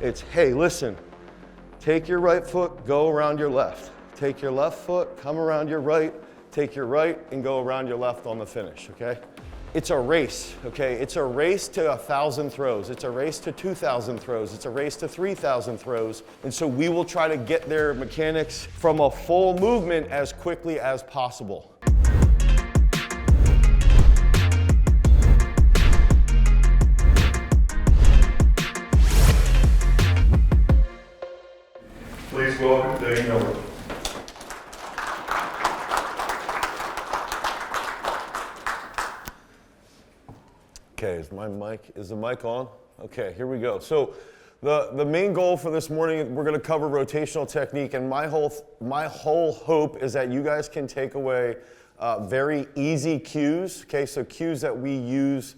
It's, hey, listen, take your right foot, go around your left. Take your left foot, come around your right, take your right and go around your left on the finish, okay? It's a race, okay? It's a race to 1,000 throws. It's a race to 2,000 throws. It's a race to 3,000 throws. And so we will try to get their mechanics from a full movement as quickly as possible. Please welcome Dane. Okay, is the mic on? Okay, here we go. So the main goal for this morning, we're gonna cover rotational technique, and my whole hope is that you guys can take away very easy cues, okay? So cues that we use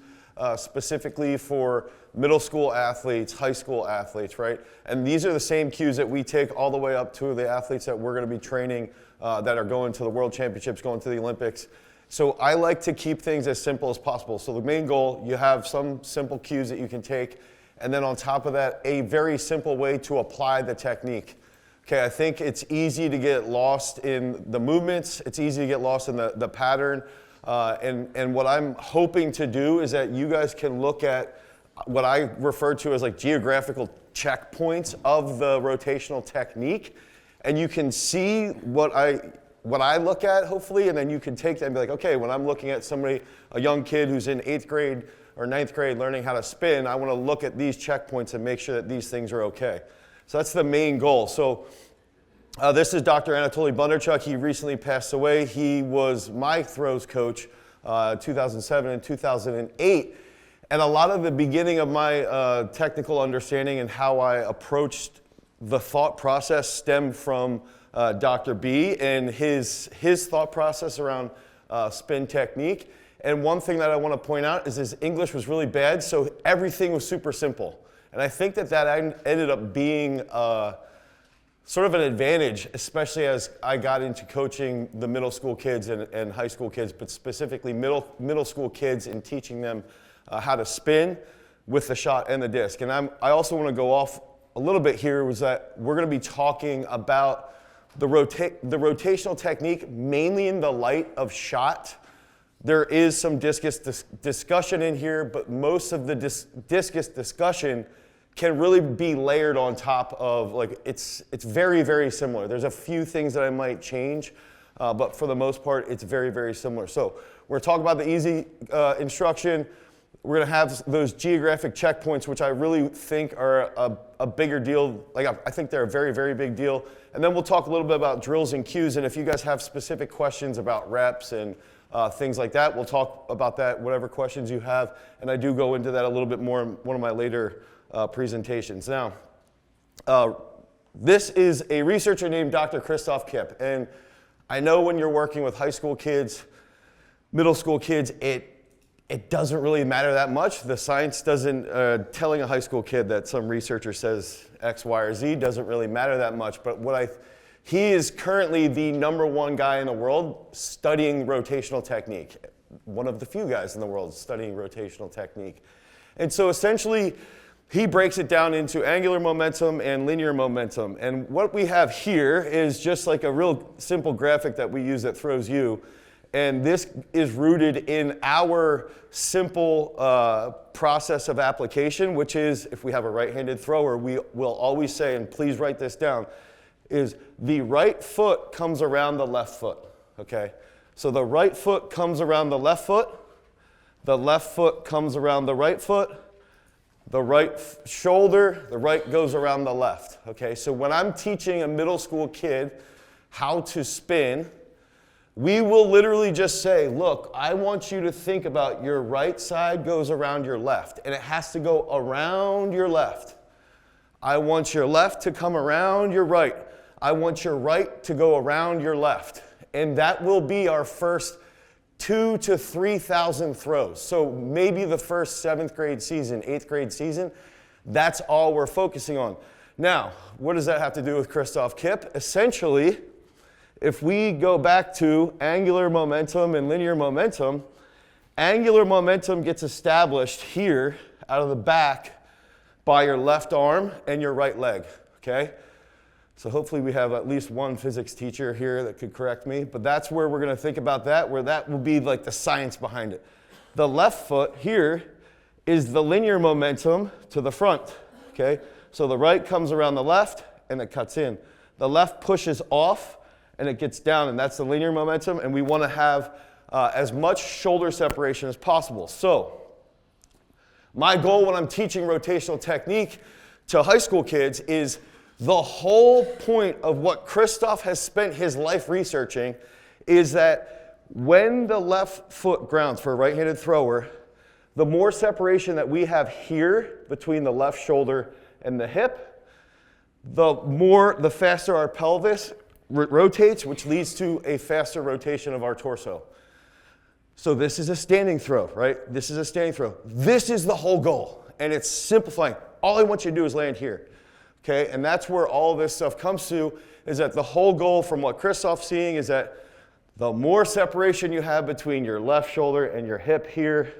specifically for middle school athletes, high school athletes, right? And these are the same cues that we take all the way up to the athletes that we're gonna be training that are going to the World Championships, going to the Olympics. So I like to keep things as simple as possible. So the main goal, you have some simple cues that you can take, and then on top of that, a very simple way to apply the technique. Okay, I think it's easy to get lost in the movements, it's easy to get lost in the pattern, and what I'm hoping to do is that you guys can look at what I refer to as like geographical checkpoints of the rotational technique, and you can see what I look at, hopefully, and then you can take that and be like, okay, when I'm looking at somebody, a young kid who's in 8th grade or 9th grade learning how to spin, I want to look at these checkpoints and make sure that these things are okay. So that's the main goal. So this is Dr. Anatoli Bundchuk. He recently passed away. He was my throws coach 2007 and 2008. And a lot of the beginning of my technical understanding and how I approached the thought process stemmed from Dr. B and his thought process around spin technique. And one thing that I want to point out is his English was really bad, so everything was super simple. And I think that ended up being sort of an advantage, especially as I got into coaching the middle school kids and high school kids, but specifically middle school kids and teaching them how to spin with the shot and the disc. And I also want to go off a little bit here, was that we're going to be talking about the rotational technique mainly in the light of shot. There is some discus discussion in here, but most of the discus discussion can really be layered on top of, like, it's very, very similar. There's a few things that I might change, but for the most part, it's very, very similar. So we're going to talk about the easy instruction. We're going to have those geographic checkpoints, which I really think are a bigger deal. Like, I think they're a very, very big deal. And then we'll talk a little bit about drills and cues. And if you guys have specific questions about reps and things like that, we'll talk about that, whatever questions you have. And I do go into that a little bit more in one of my later presentations. Now, this is a researcher named Dr. Kristoff Kip. And I know when you're working with high school kids, middle school kids, it doesn't really matter that much. The science doesn't, telling a high school kid that some researcher says X, Y, or Z doesn't really matter that much. But he is currently the #1 guy in the world studying rotational technique. One of the few guys in the world studying rotational technique. And so essentially, he breaks it down into angular momentum and linear momentum. And what we have here is just like a real simple graphic that we use at Throws U. And this is rooted in our simple process of application, which is, if we have a right-handed thrower, we will always say, and please write this down, is the right foot comes around the left foot, okay? So the right foot comes around the left foot comes around the right shoulder, the right goes around the left, okay? So when I'm teaching a middle school kid how to spin, we will literally just say, look, I want you to think about your right side goes around your left, and it has to go around your left. I want your left to come around your right. I want your right to go around your left. And that will be our first 2,000 to 3,000 throws. So maybe the first 7th grade season, 8th grade season, that's all we're focusing on. Now, what does that have to do with Kristoff Kip? Essentially, if we go back to angular momentum and linear momentum, angular momentum gets established here out of the back by your left arm and your right leg, okay? So hopefully we have at least one physics teacher here that could correct me, but that's where we're gonna think about that, where that will be like the science behind it. The left foot here is the linear momentum to the front, okay? So the right comes around the left and it cuts in. The left pushes off and it gets down, and that's the linear momentum, and we wanna have as much shoulder separation as possible. So my goal when I'm teaching rotational technique to high school kids is the whole point of what Kristoff has spent his life researching is that when the left foot grounds for a right-handed thrower, the more separation that we have here between the left shoulder and the hip, the faster our pelvis rotates, which leads to a faster rotation of our torso. So this is a standing throw, right? This is a standing throw. This is the whole goal, and it's simplifying. All I want you to do is land here, okay? And that's where all this stuff comes to, is that the whole goal from what Kristoff's seeing is that the more separation you have between your left shoulder and your hip here,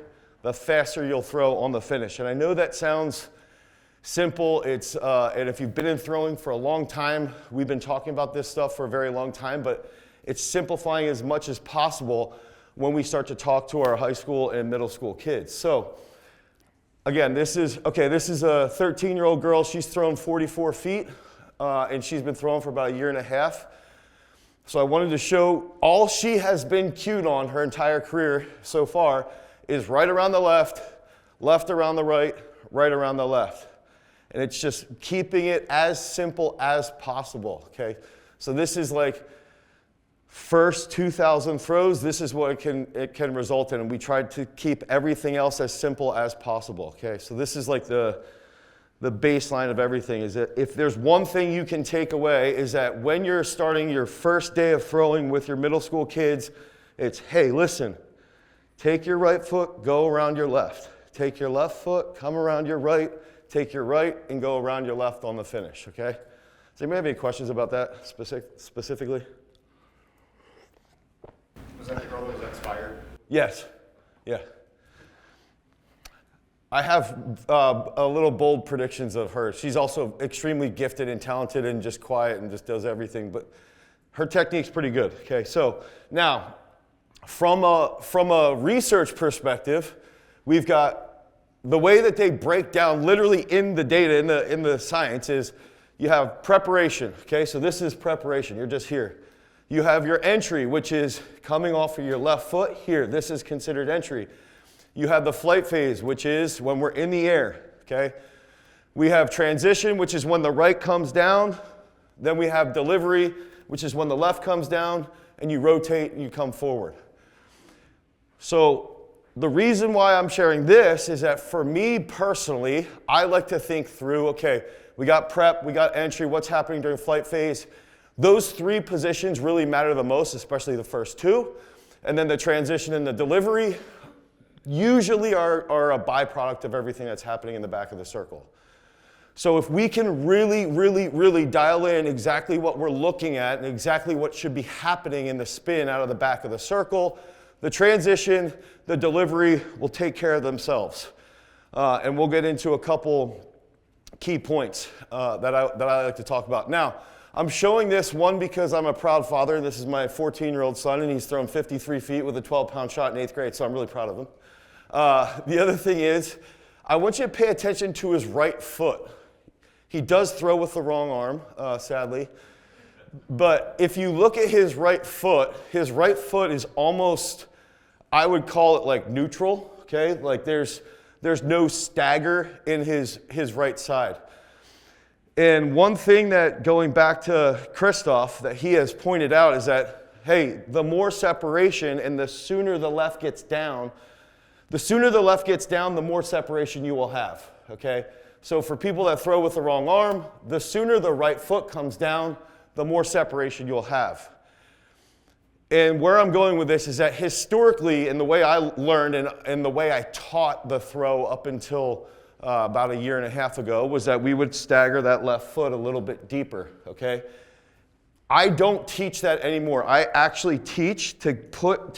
the faster you'll throw on the finish. And I know that sounds simple. It's, and if you've been in throwing for a long time, we've been talking about this stuff for a very long time, but it's simplifying as much as possible when we start to talk to our high school and middle school kids. So again, this is a 13-year-old girl. She's thrown 44 feet, and she's been throwing for about a year and a half. So I wanted to show all she has been cued on her entire career so far is right around the left, left around the right, right around the left. And it's just keeping it as simple as possible, okay? So this is like first 2,000 throws, this is what it can result in, and we tried to keep everything else as simple as possible, okay? So this is like the baseline of everything, is that if there's one thing you can take away is that when you're starting your first day of throwing with your middle school kids, it's, hey, listen, take your right foot, go around your left. Take your left foot, come around your right, take your right, and go around your left on the finish, okay? Does anybody have any questions about that specifically? Was that the girl that was expired? Yes, yeah. I have a little bold predictions of her. She's also extremely gifted and talented and just quiet and just does everything, but her technique's pretty good, okay? So now, from a research perspective, we've got the way that they break down literally in the data, in the science is you have preparation, okay? So this is preparation, you're just here. You have your entry, which is coming off of your left foot here. This is considered entry. You have the flight phase, which is when we're in the air, okay? We have transition, which is when the right comes down. Then we have delivery, which is when the left comes down and you rotate and you come forward. So the reason why I'm sharing this is that for me personally, I like to think through, okay, we got prep, we got entry, what's happening during flight phase. Those three positions really matter the most, especially the first two. And then the transition and the delivery usually are a byproduct of everything that's happening in the back of the circle. So if we can really, really, really dial in exactly what we're looking at and exactly what should be happening in the spin out of the back of the circle, the transition, the delivery will take care of themselves. And we'll get into a couple key points that I like to talk about. Now, I'm showing this, one, because I'm a proud father. This is my 14-year-old son, and he's thrown 53 feet with a 12-pound shot in 8th grade, so I'm really proud of him. The other thing is, I want you to pay attention to his right foot. He does throw with the wrong arm, sadly. But if you look at his right foot is almost, I would call it like neutral, okay? Like there's no stagger in his right side. And one thing that, going back to Kristoff, that he has pointed out is that, hey, the more separation and the sooner the left gets down, the more separation you will have, okay? So for people that throw with the wrong arm, the sooner the right foot comes down, the more separation you'll have. And where I'm going with this is that historically, and the way I learned and the way I taught the throw up until about a year and a half ago, was that we would stagger that left foot a little bit deeper, okay? I don't teach that anymore. I actually teach to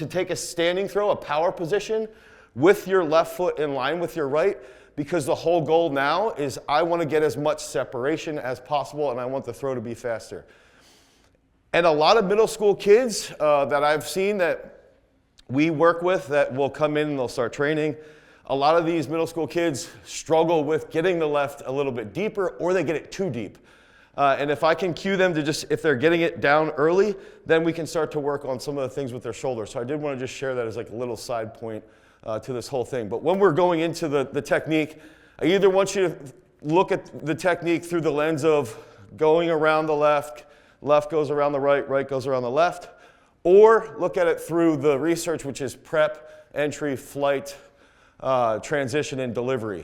take a standing throw, a power position, with your left foot in line with your right, because the whole goal now is I want to get as much separation as possible, and I want the throw to be faster. And a lot of middle school kids that I've seen that we work with that will come in and they'll start training, a lot of these middle school kids struggle with getting the left a little bit deeper, or they get it too deep. And if I can cue them to just, if they're getting it down early, then we can start to work on some of the things with their shoulders. So I did want to just share that as like a little side point to this whole thing. But when we're going into the technique, I either want you to look at the technique through the lens of going around the left, left goes around the right, right goes around the left, or look at it through the research, which is prep, entry, flight, transition, and delivery.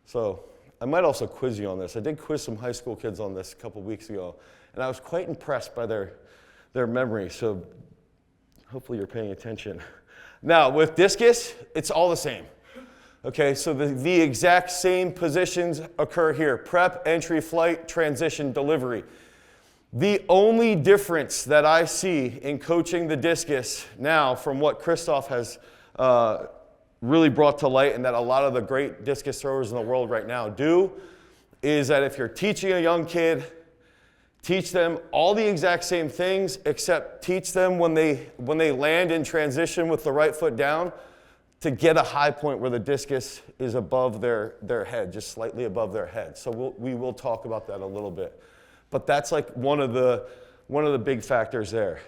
So I might also quiz you on this. I did quiz some high school kids on this a couple weeks ago, and I was quite impressed by their memory, so hopefully you're paying attention. Now, with discus, it's all the same. Okay, so the exact same positions occur here: prep, entry, flight, transition, delivery. The only difference that I see in coaching the discus now from what Kristoff has really brought to light, and that a lot of the great discus throwers in the world right now do, is that if you're teaching a young kid, teach them all the exact same things, except teach them when they land in transition with the right foot down to get a high point where the discus is above their head, just slightly above their head. So we will talk about that a little bit. But that's like one of the big factors there.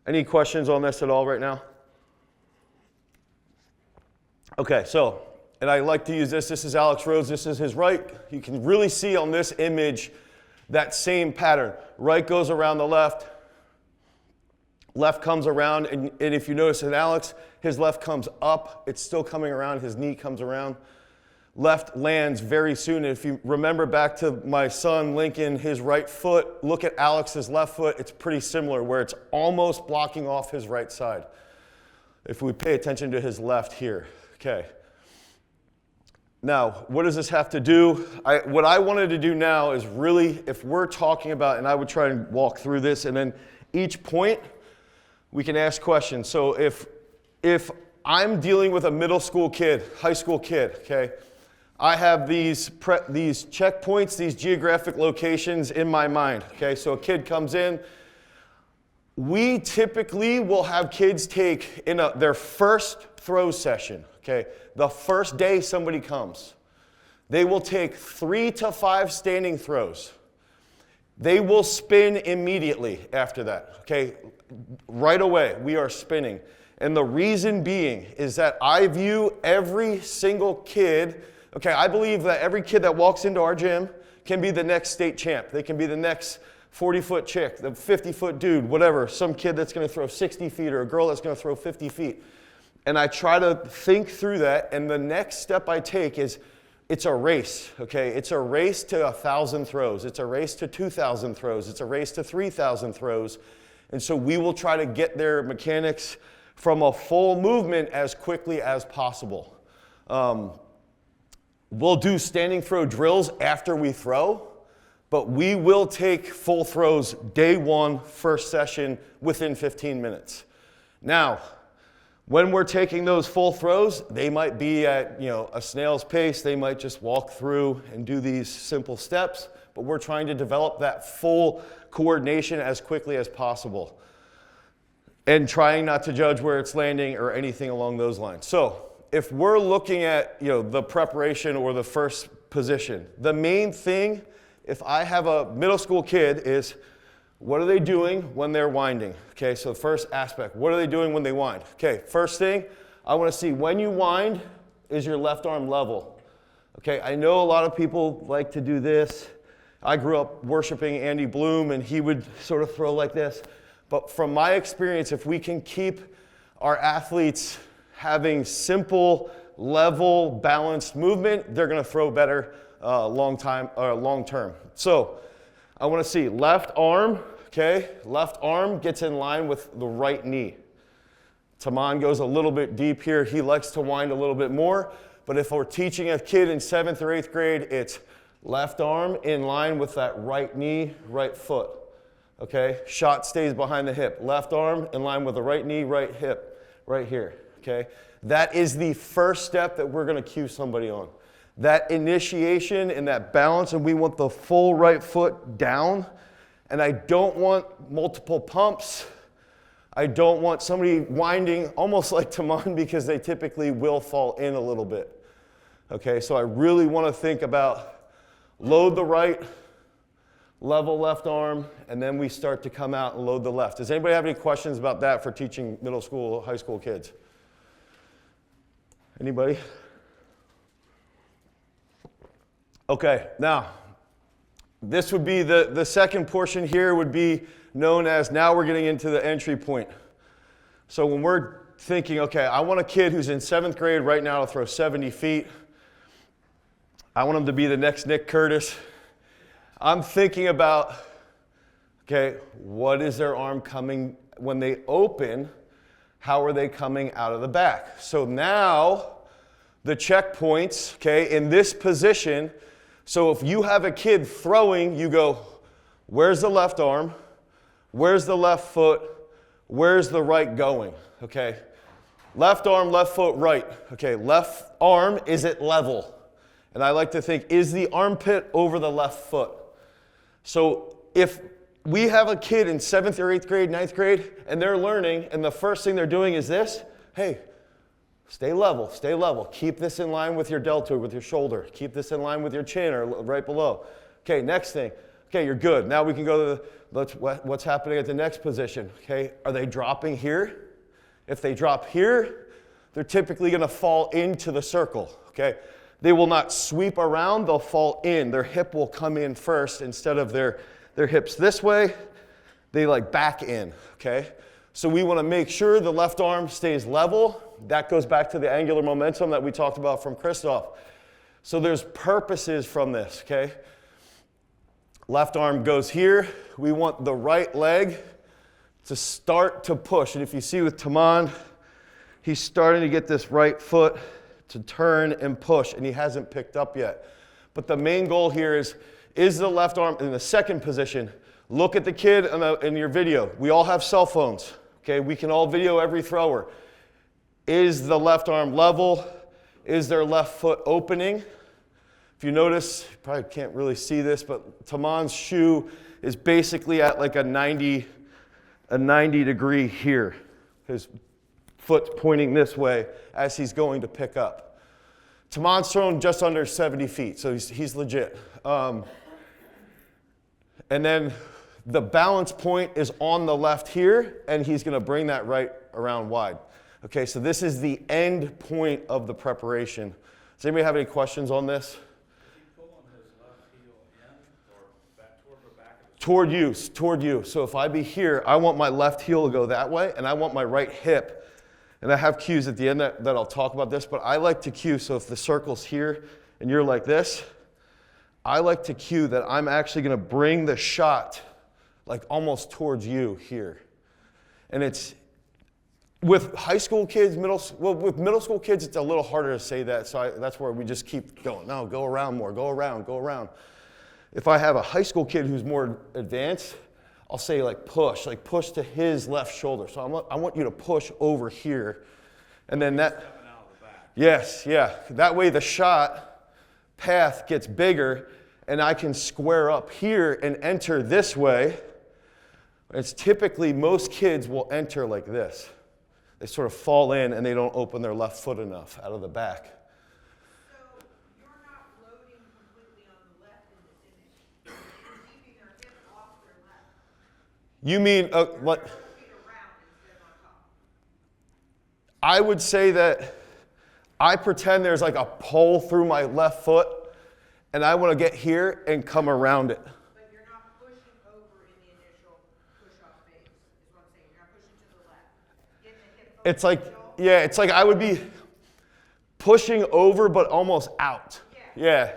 Any questions on this at all right now? Okay, so, and I like to use this. This is Alex Rhodes. This is his right. You can really see on this image that same pattern. Right goes around the left. Left comes around, and if you notice in Alex, his left comes up. It's still coming around. His knee comes around. Left lands very soon. And if you remember back to my son Lincoln, his right foot, look at Alex's left foot. It's pretty similar, where it's almost blocking off his right side. If we pay attention to his left here. Okay. Now, what does this have to do? What I wanted to do now is really, if we're talking about, and I would try and walk through this, and then each point, we can ask questions. So if I'm dealing with a middle school kid, high school kid, okay, I have these checkpoints, these geographic locations in my mind, okay? So a kid comes in. We typically will have kids take in their first throw session, okay? The first day somebody comes, they will take 3 to 5 standing throws. They will spin immediately after that, okay? Right away, we are spinning. And the reason being is that I view every single kid, okay, I believe that every kid that walks into our gym can be the next state champ. They can be the next 40-foot chick, the 50-foot dude, whatever, some kid that's going to throw 60 feet or a girl that's going to throw 50 feet. And I try to think through that, and the next step I take is it's a race, okay? It's a race to 1,000 throws. It's a race to 2,000 throws. It's a race to 3,000 throws. And so we will try to get their mechanics from a full movement as quickly as possible. We'll do standing throw drills after we throw, but we will take full throws day one, first session, within 15 minutes. Now, when we're taking those full throws, they might be at a snail's pace. They might just walk through and do these simple steps, but we're trying to develop that full coordination as quickly as possible and trying not to judge where it's landing or anything along those lines. So if we're looking at the preparation or the first position, the main thing, if I have a middle school kid, is what are they doing when they're winding? Okay, so the first aspect, what are they doing when they wind? Okay, first thing, I want to see when you wind, is your left arm level? Okay, I know a lot of people like to do this. I grew up worshiping Andy Bloom, and he would sort of throw like this. But from my experience, if we can keep our athletes having simple, level, balanced movement, they're going to throw better long term. So I want to see left arm, okay? Left arm gets in line with the right knee. Taman goes a little bit deep here. He likes to wind a little bit more. But if we're teaching a kid in 7th or 8th grade, it's left arm in line with that right knee, right foot. Okay? Shot stays behind the hip. Left arm in line with the right knee, right hip, right here. okay? That is the first step that we're gonna cue somebody on. That initiation and that balance, and we want the full right foot down, and I don't want multiple pumps. I don't want somebody winding almost like Taman because they typically will fall in a little bit. Okay, so I really want to think about load the right, level left arm, and then we start to come out and load the left. Does anybody have any questions about that for teaching middle school, high school kids? Anybody? Okay, now, this would be the second portion here would be known as, now we're getting into the entry point. So when we're thinking, okay, I want a kid who's in 7th grade right now to throw 70 feet. I want him to be the next Nick Curtis. I'm thinking about, okay, what is their arm coming when they open? How are they coming out of the back? So now the checkpoints, okay, in this position. So if you have a kid throwing, you go, where's the left arm? Where's the left foot? Where's the right going? Okay. Left arm, left foot, right. Okay, left arm, is it level? And I like to think, is the armpit over the left foot? So if we have a kid in 7th or 8th grade, 9th grade, and they're learning, and the first thing they're doing is this, hey, stay level, stay level. Keep this in line with your deltoid, with your shoulder. Keep this in line with your chin or right below. Okay, next thing. Okay, you're good. Now we can go to what's happening at the next position. Okay, are they dropping here? If they drop here, they're typically going to fall into the circle. Okay, they will not sweep around, they'll fall in. Their hip will come in first instead of their hips this way, they like back in. Okay, so we want to make sure the left arm stays level. That goes back to the angular momentum that we talked about from Kristoff. So there's purposes from this, okay? Left arm goes here. We want the right leg to start to push. And if you see with Taman, he's starting to get this right foot to turn and push, and he hasn't picked up yet. But the main goal here is the left arm in the second position. Look at the kid in your video. We all have cell phones, okay? We can all video every thrower. Is the left arm level? Is their left foot opening? If you notice, you probably can't really see this, but Taman's shoe is basically at like a 90 degree here. His foot's pointing this way as he's going to pick up. Taman's thrown just under 70 feet, so he's legit. And then the balance point is on the left here, and he's going to bring that right around wide. Okay, so this is the end point of the preparation. Does anybody have any questions on this? Toward you. So if I be here, I want my left heel to go that way, and I want my right hip. And I have cues at the end that I'll talk about this, but I like to cue, so if the circle's here and you're like this, I like to cue that I'm actually going to bring the shot like almost towards you here. And it's, with high school kids, with middle school kids, it's a little harder to say that, so that's where we just keep going. No, go around more, go around. If I have a high school kid who's more advanced, I'll say like push to his left shoulder. So I want you to push over here. And then that, stepping out of the back. Yes, yeah. That way the shot path gets bigger and I can square up here and enter this way. It's typically, most kids will enter like this. They sort of fall in and they don't open their left foot enough out of the back. You mean, what? I would say that I pretend there's like a pole through my left foot, and I want to get here and come around it. But you're not pushing over in the initial push-off phase, is what I'm saying. You're not pushing to the left. Getting the hip over it's like, yeah, it's like I would be pushing over, but almost out. Yeah.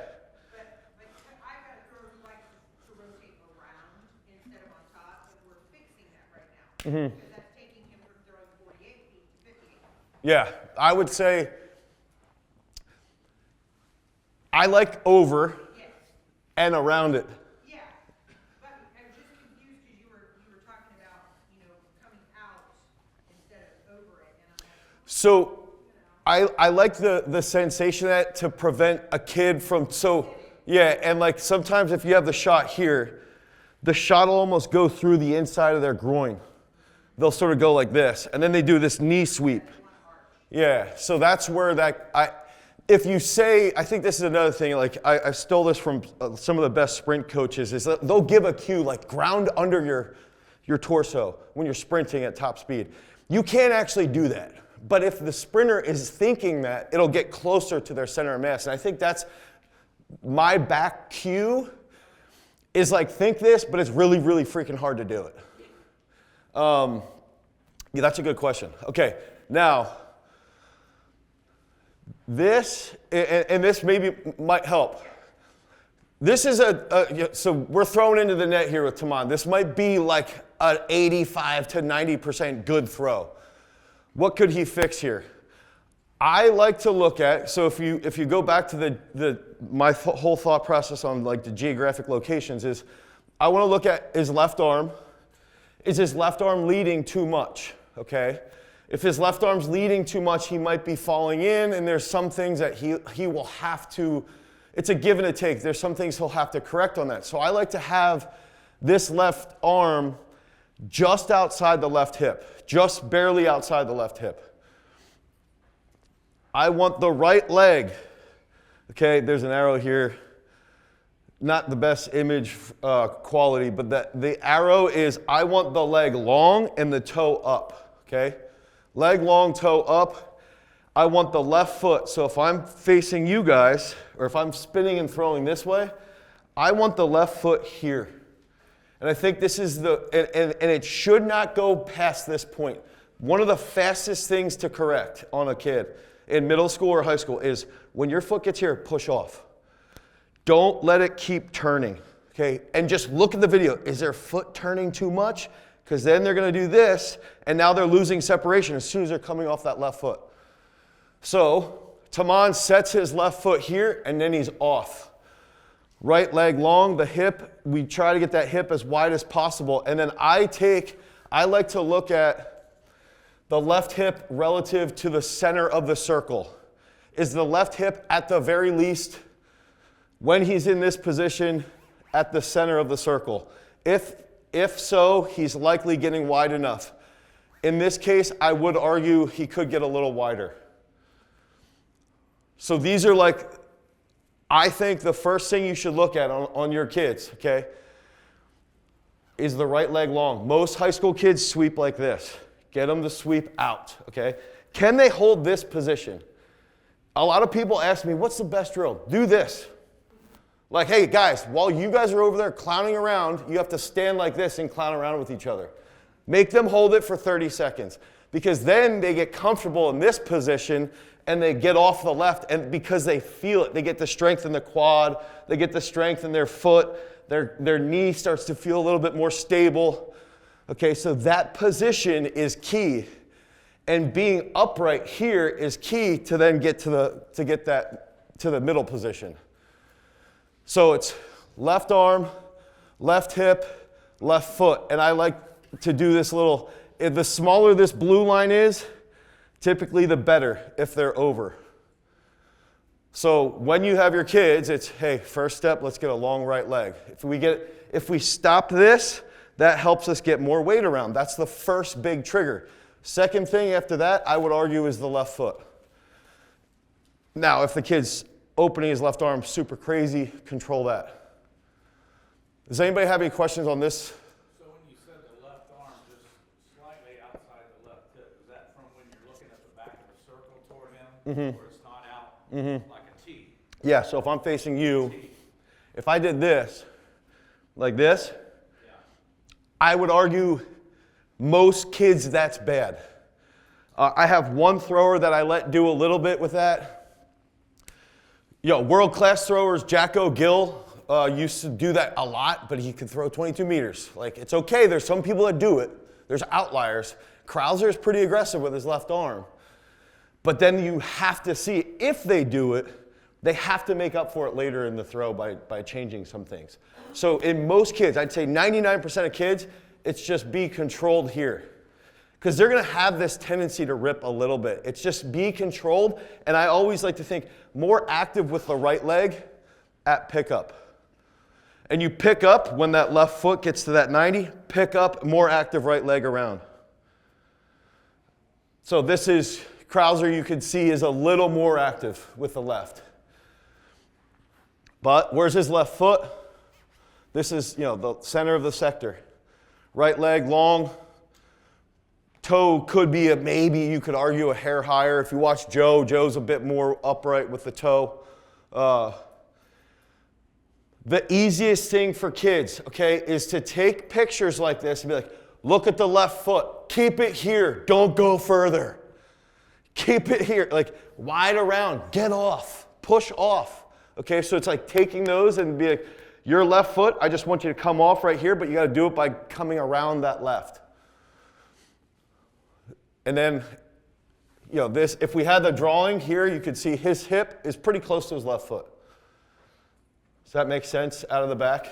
Because that's taking him from throwing 48 feet to 58 feet. Yeah, I would say I like over and around it. Yeah, but I'm just confused because you were talking about, coming out instead of over it. And I'm like, So I like the sensation of that to prevent a kid from, so yeah, and like sometimes if you have the shot here, the shot will almost go through the inside of their groin. They'll sort of go like this, and then they do this knee sweep. Yeah, so that's where if you say, I think this is another thing, like I stole this from some of the best sprint coaches, is that they'll give a cue like ground under your torso when you're sprinting at top speed. You can't actually do that. But if the sprinter is thinking that, it'll get closer to their center of mass. And I think that's my back cue is like, think this, but it's really, really freaking hard to do it. Yeah, that's a good question. Okay, now, this, and this maybe might help. This is so we're throwing into the net here with Taman. This might be like an 85 to 90% good throw. What could he fix here? I like to look at, so if you go back to my whole thought process on like the geographic locations is, I want to look at his left arm. Is his left arm leading too much? Okay. If his left arm's leading too much, he might be falling in, and there's some things that he will have to, it's a give and a take. There's some things he'll have to correct on that. So I like to have this left arm just outside the left hip, just barely outside the left hip. I want the right leg. Okay, there's an arrow here. Not the best image quality, but the arrow is, I want the leg long and the toe up, okay? Leg long, toe up. I want the left foot. So if I'm facing you guys, or if I'm spinning and throwing this way, I want the left foot here. And I think this is and it should not go past this point. One of the fastest things to correct on a kid in middle school or high school is when your foot gets here, push off. Don't let it keep turning, okay? And just look at the video. Is their foot turning too much? Because then they're going to do this, and now they're losing separation as soon as they're coming off that left foot. So Taman sets his left foot here, and then he's off. Right leg long, the hip, we try to get that hip as wide as possible. And then I like to look at the left hip relative to the center of the circle. Is the left hip at the very least, when he's in this position, at the center of the circle? If so, he's likely getting wide enough. In this case, I would argue he could get a little wider. So these are like, I think the first thing you should look at on your kids, okay, is the right leg long. Most high school kids sweep like this. Get them to sweep out, okay? Can they hold this position? A lot of people ask me, what's the best drill? Do this. Like, hey, guys, while you guys are over there clowning around, you have to stand like this and clown around with each other. Make them hold it for 30 seconds because then they get comfortable in this position and they get off the left, and because they feel it, they get the strength in the quad, they get the strength in their foot, their knee starts to feel a little bit more stable. Okay, so that position is key. And being upright here is key to then get to the middle position. So it's left arm, left hip, left foot. And I like to do this little, the smaller this blue line is, typically the better if they're over. So when you have your kids, it's, hey, first step, let's get a long right leg. If we stop this, that helps us get more weight around. That's the first big trigger. Second thing after that, I would argue, is the left foot. Now, if the kid's opening his left arm super crazy, control that. Does anybody have any questions on this? So when you said the left arm just slightly outside the left hip, is that from when you're looking at the back of the circle toward him, or it's not out like a T? Yeah, so if I'm facing you, if I did this, like this, I would argue most kids that's bad. I have one thrower that I let do a little bit with that. World-class throwers, Jacko Gill used to do that a lot, but he could throw 22 meters. Like, it's okay. There's some people that do it. There's outliers. Krauser is pretty aggressive with his left arm. But then you have to see, if they do it, they have to make up for it later in the throw by changing some things. So in most kids, I'd say 99% of kids, it's just be controlled here. because they're going to have this tendency to rip a little bit. It's just be controlled, and I always like to think more active with the right leg at pickup. And you pick up when that left foot gets to that 90, pick up, more active right leg around. So this is, Krauser you can see is a little more active with the left. But where's his left foot? This is, the center of the sector. Right leg long. Toe could be maybe you could argue a hair higher. If you watch Joe, Joe's a bit more upright with the toe. The easiest thing for kids, okay, is to take pictures like this and be like, look at the left foot. Keep it here. Don't go further. Keep it here. Like, wide around. Get off. Push off. Okay, so it's like taking those and be like, your left foot, I just want you to come off right here, but you got to do it by coming around that left. And then, this, if we had the drawing here, you could see his hip is pretty close to his left foot. Does that make sense out of the back?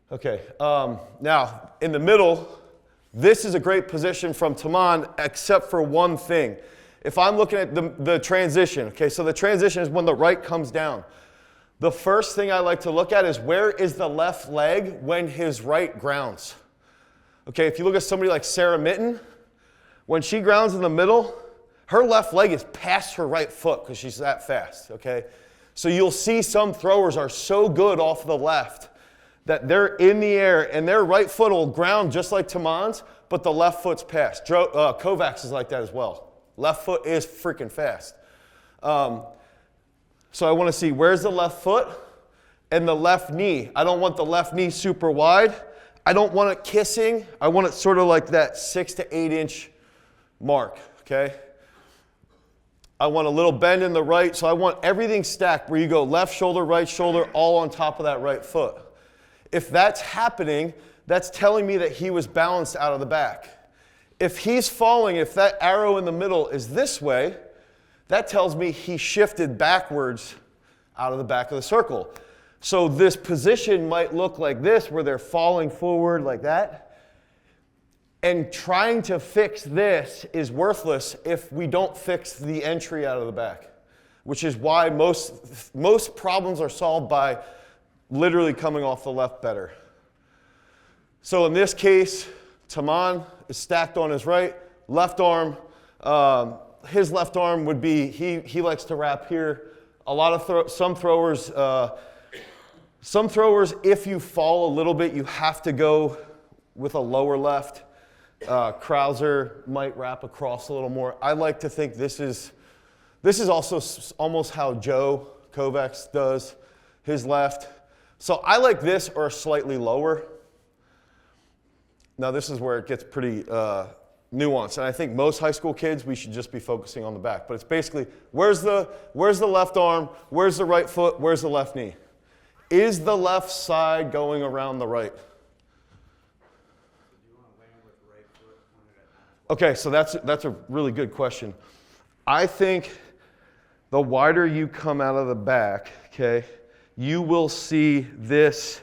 Okay, now in the middle, this is a great position from Taman, except for one thing. If I'm looking at the transition, okay, so the transition is when the right comes down. The first thing I like to look at is where is the left leg when his right grounds? Okay, if you look at somebody like Sarah Mitten, when she grounds in the middle, her left leg is past her right foot because she's that fast, okay? So you'll see some throwers are so good off of the left that they're in the air and their right foot will ground just like Taman's, but the left foot's past. Kovacs is like that as well. Left foot is freaking fast. So I want to see where's the left foot and the left knee. I don't want the left knee super wide. I don't want it kissing. I want it sort of like that 6 to 8 inch mark, okay? I want a little bend in the right, so I want everything stacked where you go left shoulder, right shoulder, all on top of that right foot. If that's happening, that's telling me that he was balanced out of the back. If he's falling, if that arrow in the middle is this way, that tells me he shifted backwards out of the back of the circle. So this position might look like this, where they're falling forward like that. And trying to fix this is worthless if we don't fix the entry out of the back, which is why most problems are solved by literally coming off the left better. So in this case, Taman is stacked on his right, left arm. His left arm would be, he likes to wrap here. A lot of some throwers, if you fall a little bit, you have to go with a lower left. Krauser might wrap across a little more. I like to think this is also almost how Joe Kovacs does his left. So I like this or slightly lower. Now this is where it gets pretty nuanced, and I think most high school kids, we should just be focusing on the back. But it's basically, where's the left arm, where's the right foot, where's the left knee? Is the left side going around the right? Okay, so that's a really good question. I think the wider you come out of the back, okay, you will see this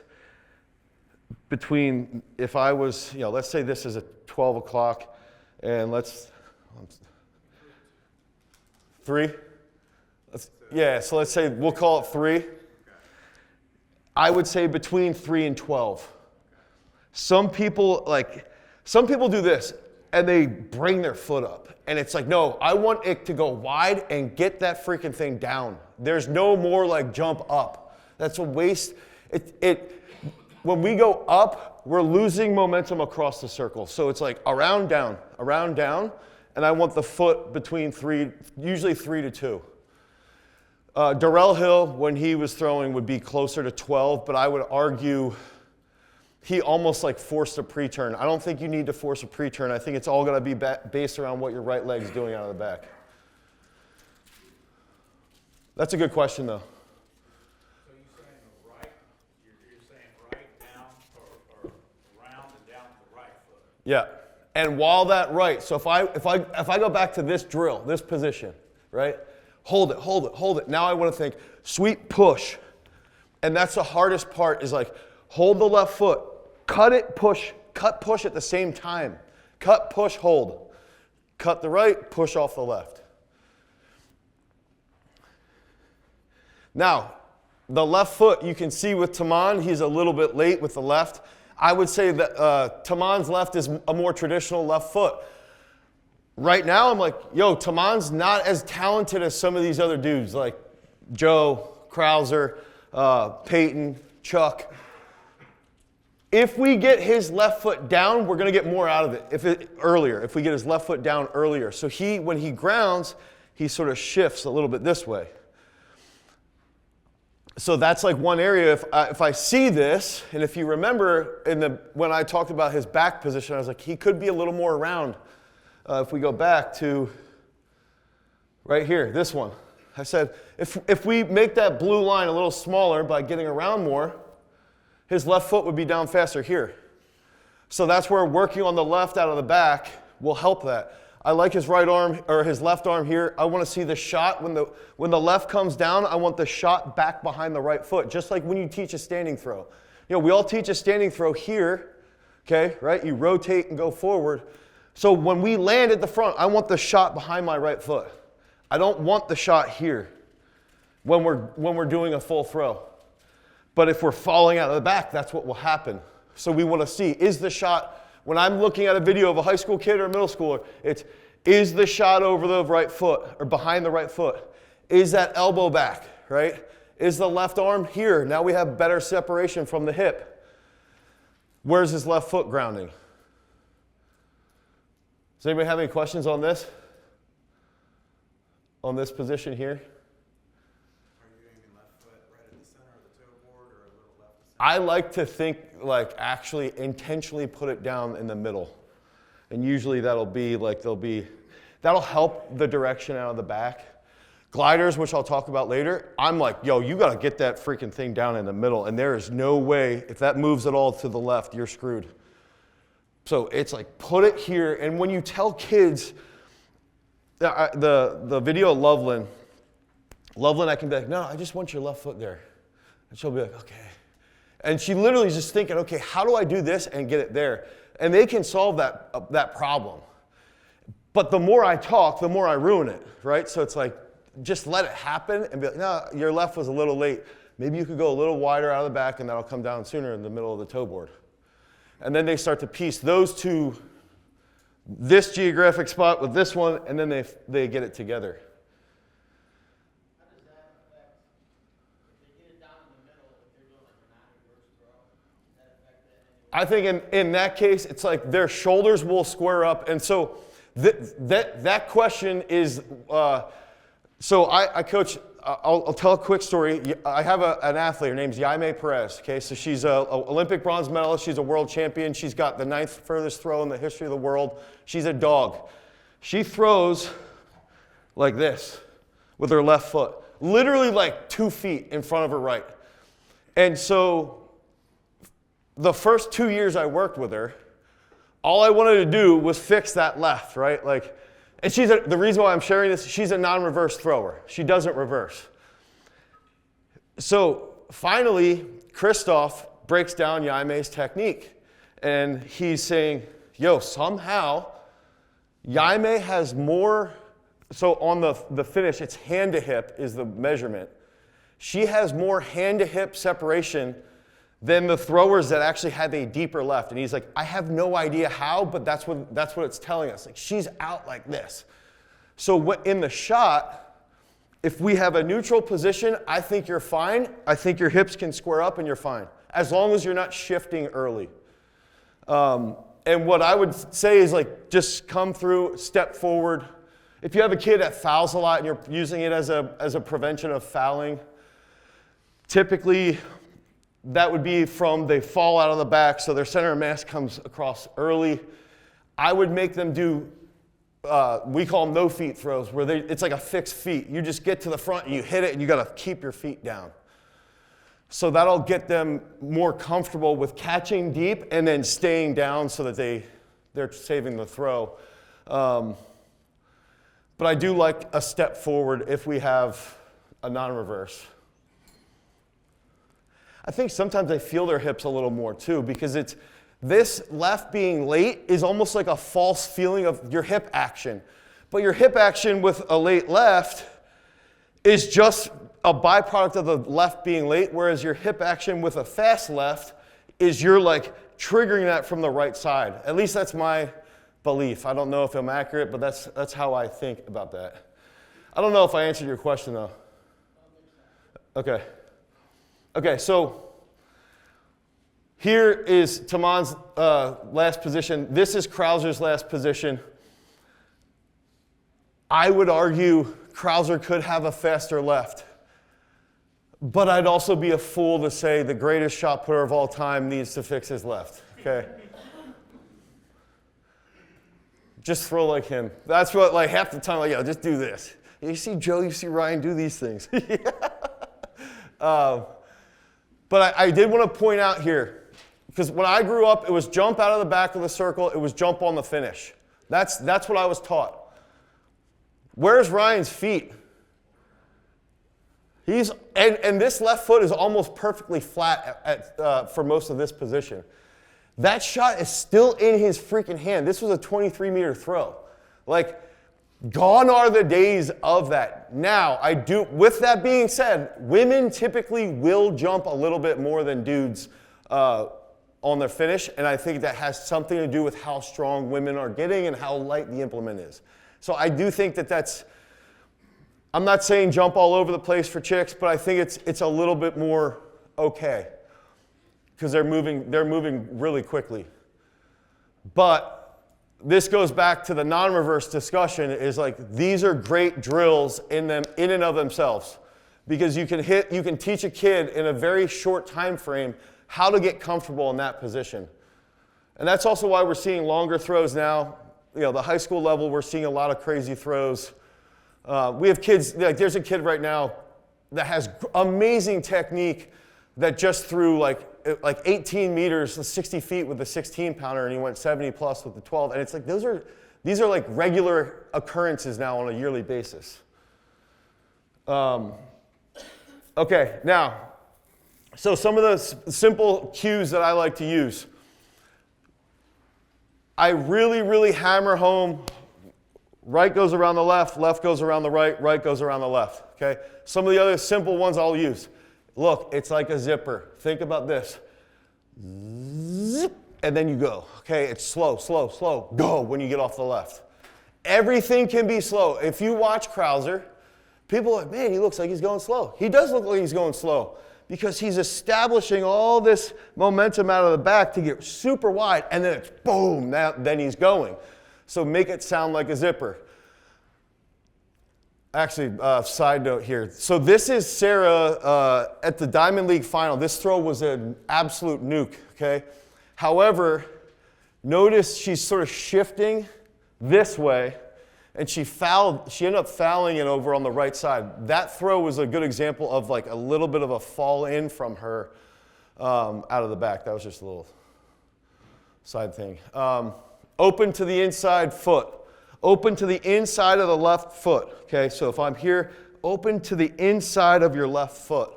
between, if I was, let's say this is at 12 o'clock, and three? So let's say, we'll call it 3. I would say between 3 and 12. Some people do this, and they bring their foot up. And it's like, no, I want it to go wide and get that freaking thing down. There's no more like jump up. That's a waste. When we go up, we're losing momentum across the circle. So it's like around, down, and I want the foot between 3, usually 3 to 2. Darrell Hill, when he was throwing, would be closer to 12, but I would argue he almost like forced a pre-turn. I don't think you need to force a pre-turn. I think it's all going to be based around what your right leg's doing out of the back. That's a good question, though. So you're saying right down or round and down to the right foot. Yeah, and while that right, so if I go back to this drill, this position, right? Hold it. Now I want to think sweep push, and that's the hardest part. Is like hold the left foot, cut push at the same time, Cut, push, hold. Cut the right, push off the left. Now, the left foot, you can see with Taman, he's a little bit late with the left. I would say that Taman's left is a more traditional left foot. Right now, I'm like, yo, Taman's not as talented as some of these other dudes, like Joe, Krauser, Peyton, Chuck. If we get his left foot down, we're going to get more out of it earlier, if we get his left foot down earlier. So when he grounds, he sort of shifts a little bit this way. So that's like one area. If I see this, and if you remember when I talked about his back position, I was like, he could be a little more around. If we go back to right here, this one. I said, if we make that blue line a little smaller by getting around more, his left foot would be down faster here. So that's where working on the left out of the back will help that. I like his right arm, or his left arm here. I want to see the shot. When the left comes down, I want the shot back behind the right foot, just like when you teach a standing throw. You know, we all teach a standing throw here, okay, right? You rotate and go forward. So when we land at the front, I want the shot behind my right foot. I don't want the shot here when we're doing a full throw. But if we're falling out of the back, that's what will happen. So we want to see, is the shot, when I'm looking at a video of a high school kid or a middle schooler, is the shot over the right foot or behind the right foot? Is that elbow back, right? Is the left arm here? Now we have better separation from the hip. Where's his left foot grounding? Does anybody have any questions on this? On this position here? Are you aiming left foot right at the center of the toe board or a little left to center? I like to think, like, actually intentionally put it down in the middle. And usually that'll help the direction out of the back. Gliders, which I'll talk about later, I'm like, yo, you got to get that freaking thing down in the middle. And there is no way, if that moves at all to the left, you're screwed. So it's like, put it here. And when you tell kids, the video of Loveland, I can be like, no, I just want your left foot there. And she'll be like, okay. And she literally is just thinking, okay, how do I do this and get it there? And they can solve that problem. But the more I talk, the more I ruin it, right? So it's like, just let it happen and be like, no, your left was a little late. Maybe you could go a little wider out of the back and that'll come down sooner in the middle of the toe board. And then they start to piece those two, this geographic spot with this one, and then they get it together. How does that affect, if they get it down in the middle, if they're doing like a non-reverse throw, does that affect that? I think in that case, it's like their shoulders will square up. And so that question is, so I coach, I'll tell a quick story. I have an athlete, her name's Yaime Perez, okay? So she's an Olympic bronze medalist, she's a world champion, she's got the 9th furthest throw in the history of the world. She's a dog. She throws like this with her left foot, literally like 2 feet in front of her right. And so the first 2 years I worked with her, all I wanted to do was fix that left, right? Like, and the reason why I'm sharing this, she's a non-reverse thrower. She doesn't reverse. So finally, Kristoff breaks down Yaime's technique. And he's saying, yo, somehow, Yaime has more, so on the finish, it's hand to hip is the measurement. She has more hand to hip separation than the throwers that actually have a deeper left. And he's like, I have no idea how, but that's what it's telling us. Like, she's out like this. So in the shot, if we have a neutral position, I think you're fine. I think your hips can square up and you're fine, as long as you're not shifting early. And what I would say is, like, just come through, step forward. If you have a kid that fouls a lot and you're using it as a prevention of fouling, typically, that would be from they fall out of the back, so their center of mass comes across early. I would make them do, we call them no-feet throws, where it's like a fixed feet. You just get to the front and you hit it, and you got to keep your feet down. So that'll get them more comfortable with catching deep and then staying down so that they're saving the throw. But I do like a step forward if we have a non-reverse. I think sometimes they feel their hips a little more too, because This left being late is almost like a false feeling of your hip action. But your hip action with a late left is just a byproduct of the left being late, whereas your hip action with a fast left is you're like triggering that from the right side. At least that's my belief. I don't know if I'm accurate, but that's how I think about that. I don't know if I answered your question though. Okay. Okay, so here is Taman's last position. This is Krauser's last position. I would argue Krauser could have a faster left. But I'd also be a fool to say the greatest shot putter of all time needs to fix his left, okay? Just throw like him. That's what, like, half the time, like, yo, just do this. You see Joe, you see Ryan do these things. But I did want to point out here, because when I grew up, it was jump out of the back of the circle, it was jump on the finish. That's what I was taught. Where's Ryan's feet? And this left foot is almost perfectly flat for most of this position. That shot is still in his freaking hand. This was a 23-meter throw. Like, gone are the days of that. Now, with that being said, women typically will jump a little bit more than dudes on their finish, and I think that has something to do with how strong women are getting and how light the implement is. So I do think that's, I'm not saying jump all over the place for chicks, but I think it's a little bit more okay because they're moving really quickly. But this goes back to the non-reverse discussion, is like these are great drills in and of themselves, because you can teach a kid in a very short time frame how to get comfortable in that position. And that's also why we're seeing longer throws now. You know, the high school level, we're seeing a lot of crazy throws. We have kids, like there's a kid right now that has amazing technique that just threw like 18 meters, 60 feet with a 16-pounder, and he went 70 plus with the 12. And it's like these are like regular occurrences now on a yearly basis. Okay, now, so some of the simple cues that I like to use. I really, really hammer home, right goes around the left goes around the right goes around the left, okay? Some of the other simple ones I'll use. Look, it's like a zipper. Think about this. Zip, and then you go, okay? It's slow, slow, slow. Go when you get off the left. Everything can be slow. If you watch Krauser, people are like, man, he looks like he's going slow. He does look like he's going slow because he's establishing all this momentum out of the back to get super wide, and then it's boom, then he's going. So make it sound like a zipper. Actually, side note here. So this is Sarah at the Diamond League final. This throw was an absolute nuke, okay? However, notice she's sort of shifting this way, and she ended up fouling it over on the right side. That throw was a good example of like a little bit of a fall in from her out of the back. That was just a little side thing. Open to the inside foot. Open to the inside of the left foot. Okay, so if I'm here, open to the inside of your left foot.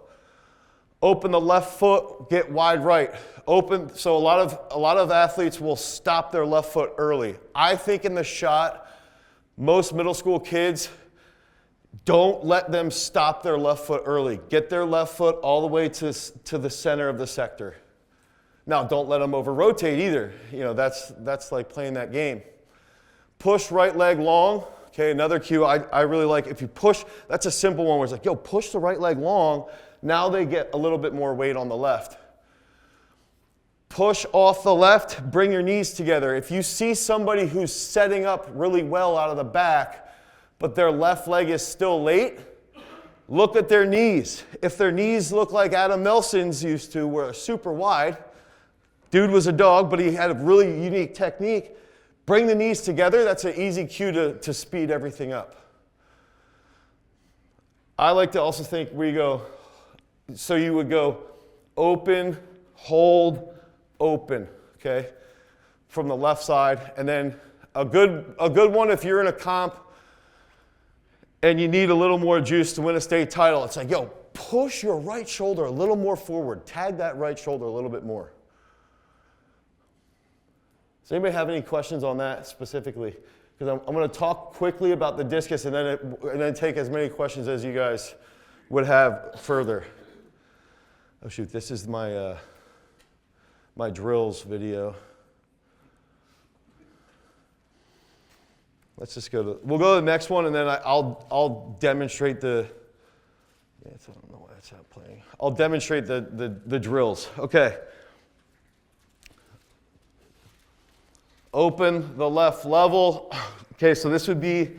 Open the left foot, get wide right. Open, so a lot of athletes will stop their left foot early. I think in the shot, most middle school kids, don't let them stop their left foot early. Get their left foot all the way to the center of the sector. Now, don't let them over-rotate either. You know, that's like playing that game. Push right leg long. Okay, another cue I really like. If you push, that's a simple one where it's like, yo, push the right leg long. Now they get a little bit more weight on the left. Push off the left, bring your knees together. If you see somebody who's setting up really well out of the back, but their left leg is still late, look at their knees. If their knees look like Adam Nelson's used to, where they're super wide, dude was a dog, but he had a really unique technique, bring the knees together. That's an easy cue to speed everything up. I like to also think where you go, so you would go open, hold, open, okay, from the left side. And then a good one if you're in a comp and you need a little more juice to win a state title. It's like, yo, push your right shoulder a little more forward. Tag that right shoulder a little bit more. Does anybody have any questions on that specifically? Because I'm going to talk quickly about the discus and then take as many questions as you guys would have further. Oh shoot, this is my my drills video. Let's just we'll go to the next one, and then I'll demonstrate the. I don't know why it's not playing. I'll demonstrate the drills. Okay. Open the left level. Okay, so this would be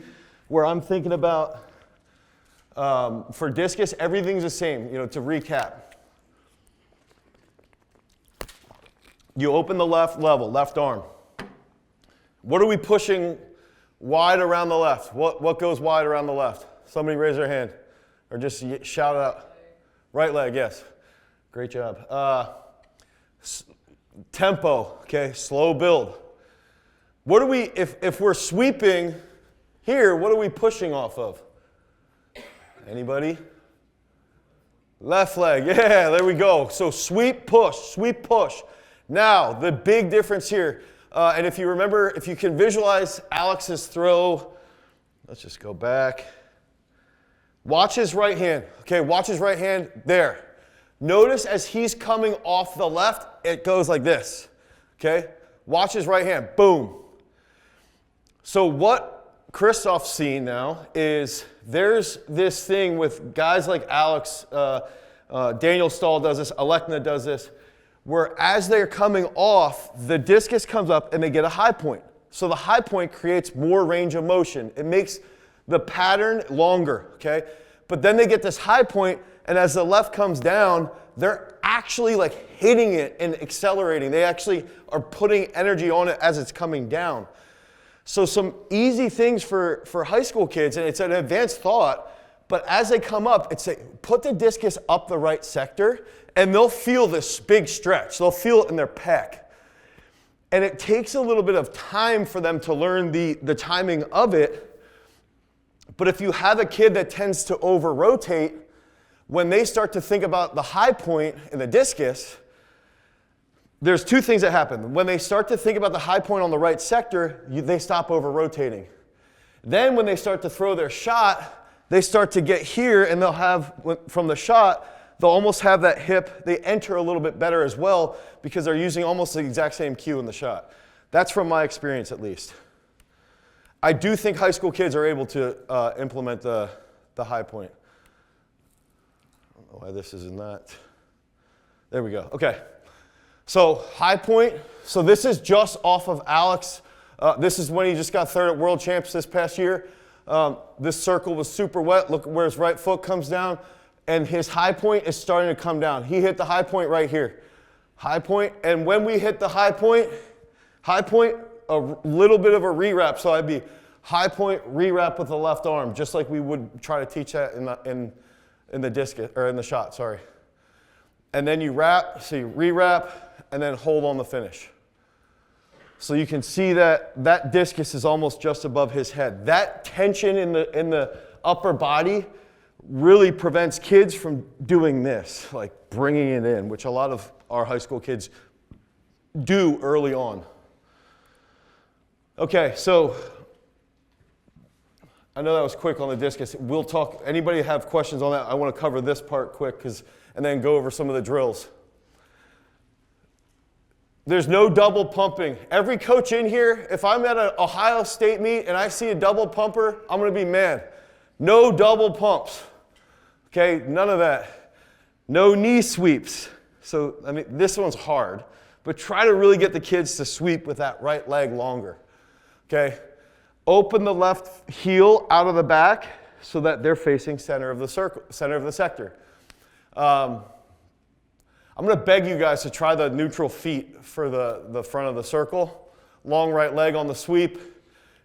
where I'm thinking about. For discus, everything's the same. You know, to recap. You open the left level, left arm. What are we pushing wide around the left? What goes wide around the left? Somebody raise their hand. Or just shout out. Right leg, yes. Great job. Tempo, okay, slow build. What are we, if we're sweeping here, what are we pushing off of? Anybody? Left leg, yeah, there we go. So sweep, push, sweep, push. Now, the big difference here, and if you remember, if you can visualize Alex's throw, let's just go back. Watch his right hand. Okay, watch his right hand there. Notice as he's coming off the left, it goes like this. Okay, watch his right hand. Boom. So what Kristoff's seen now is there's this thing with guys like Alex, Daniel Stahl does this, Alekna does this, where as they're coming off, the discus comes up and they get a high point. So the high point creates more range of motion. It makes the pattern longer, okay? But then they get this high point, and as the left comes down, they're actually like hitting it and accelerating. They actually are putting energy on it as it's coming down. So some easy things for high school kids, and it's an advanced thought, but as they come up, it's like, put the discus up the right sector, and they'll feel this big stretch. They'll feel it in their pec. And it takes a little bit of time for them to learn the timing of it. But if you have a kid that tends to over-rotate, when they start to think about the high point in the discus, there's two things that happen. When they start to think about the high point on the right sector, they stop over-rotating. Then when they start to throw their shot, they start to get here, and they'll have, from the shot, they'll almost have that hip. They enter a little bit better as well because they're using almost the exact same cue in the shot. That's from my experience, at least. I do think high school kids are able to implement the high point. I don't know why this is not. There we go. Okay. So high point. So this is just off of Alex. This is when he just got third at World Champs this past year. This circle was super wet. Look where his right foot comes down. And his high point is starting to come down. He hit the high point right here. High point. And when we hit the high point, a little bit of a rewrap. So I'd be high point, rewrap with the left arm, just like we would try to teach that in the discus, or in the shot, sorry. And then you wrap, so you rewrap, and then hold on the finish. So you can see that discus is almost just above his head. That tension in the upper body really prevents kids from doing this, like bringing it in, which a lot of our high school kids do early on. Okay, so I know that was quick on the discus. We'll talk, anybody have questions on that? I want to cover this part quick and then go over some of the drills. There's no double pumping. Every coach in here, if I'm at an Ohio State meet and I see a double pumper, I'm going to be mad. No double pumps. Okay, none of that. No knee sweeps. So, I mean, this one's hard, but try to really get the kids to sweep with that right leg longer. Okay, open the left heel out of the back so that they're facing center of the circle, center of the sector. I'm going to beg you guys to try the neutral feet for the front of the circle. Long right leg on the sweep.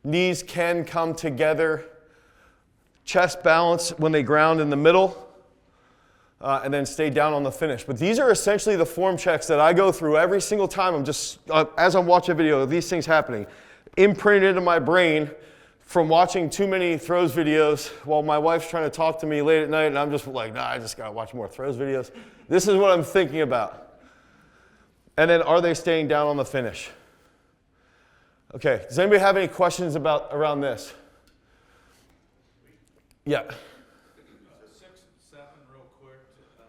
Knees can come together. Chest balance when they ground in the middle. And then stay down on the finish. But these are essentially the form checks that I go through every single time. I'm just, as I'm watching a video, these things happening. Imprinted into my brain from watching too many throws videos while my wife's trying to talk to me late at night, and I'm just like, nah, I just gotta watch more throws videos. This is what I'm thinking about. And then are they staying down on the finish? Okay, does anybody have any questions around this? Yeah. 6 and 7 real quick, the